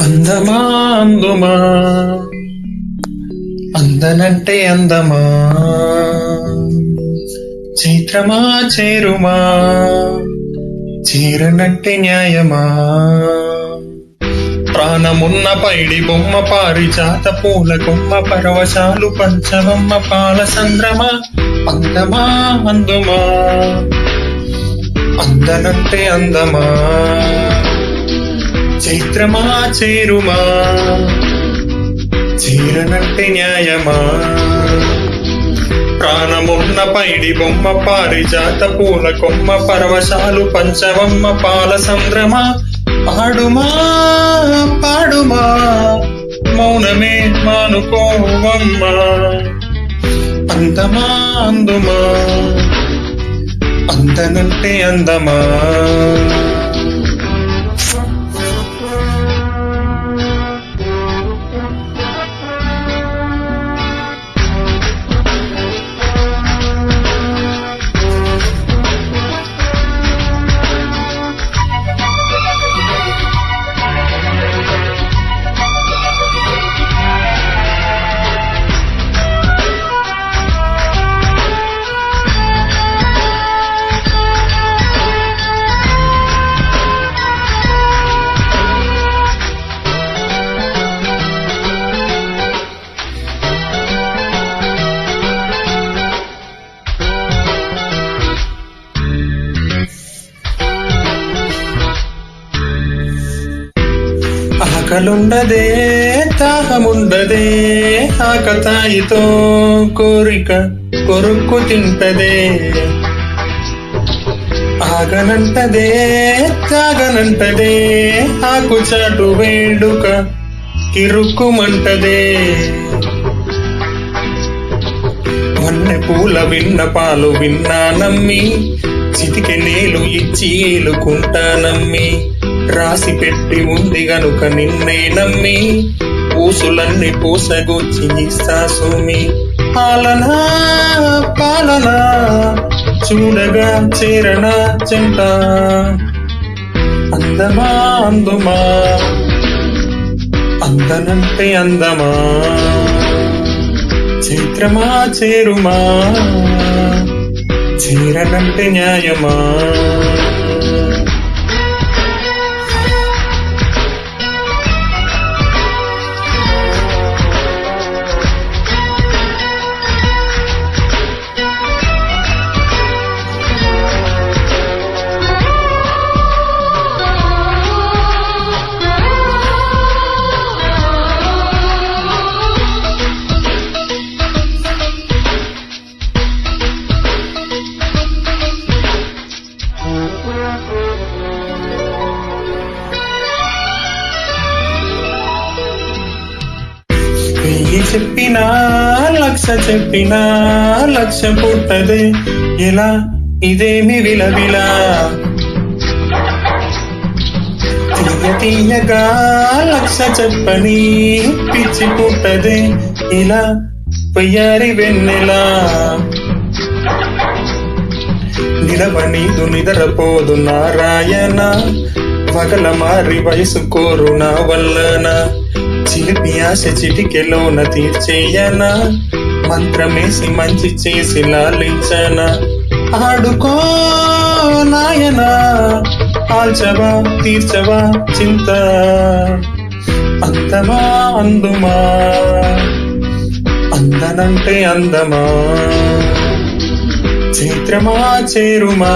అందమా అందుమా అందనంటే అందమా చైత్రమా చేరుమా చీరనంటే న్యాయమా ప్రాణమున్న పైడి బొమ్మ పారిజాత పూల కొమ్మ పరవశాలు పంచవమ్మ పాల సంద్రమా అందమా అందుమా అందనంటే అందమా చైత్రమా చేరుమా చీరనంటే న్యాయమా ప్రాణమున్న పైడి బొమ్మ పారిజాత పూల కొమ్మ పరవశాలు పంచవమ్మ పాల సంద్రమా పాడుమా పాడుమా మౌనమే మానుకోవమ్మా అందమా అందుమా అందనంటే అందమా ఆకలుండదే తాహముండదే ఆకతాయితో కోరిక కొరుక్కు తింటదే ఆగనంటదే తాగనంటదే ఆకు చాటు వేడుక కిరుక్కుమంటదే వన్నె పూల విన్న పాలు విన్నా నమ్మి చితికె నేలు ఇచ్చి ఏలుకుంటానమ్మి రాసి పెట్టి ఉంది గనుక నిన్నే నమ్మి పూసులన్నీ పూసగొచ్చి ఇస్తా సోమి పాలనా పాలనా చూడగా చేరనా చెంట అందమా అందుమా అందనంటే అందమా చైత్రమా చేరుమా చీరనంటే న్యాయమా చెప్పినా లక్ష చెప్పినా లక్ష పుట్టదే ఎలా ఇదేమి విలవిలా తీయగా లక్ష చెప్పని పిచ్చి పుట్టదే ఇలా పొయ్యారి వెన్నెలా నిలవనీదు నిద్రపోదు నారాయణ వగల మారి వయసు కోరు నా వల్లన చిలిపి ఆశ చిటికెలోన తీర్చేయనా మంత్రమేసి మంచి చేసి లాలించనా ఆడుకో నాయనా ఆల్చవా తీర్చవా చింత అందమా అందుమా అందనంటే అందమా చైత్రమా చేరుమా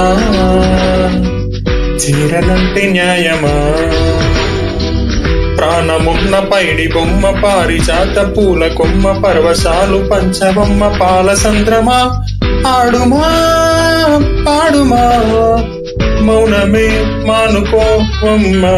చీరనంటే న్యాయమా ప్రాణమున్న పైడి బొమ్మ పారిజాత పూల కొమ్మ పరవశాలు పంచవమ్మ పాల సంద్రమా ఆడుమా పాడుమా మౌనమే మానుకోవమ్మా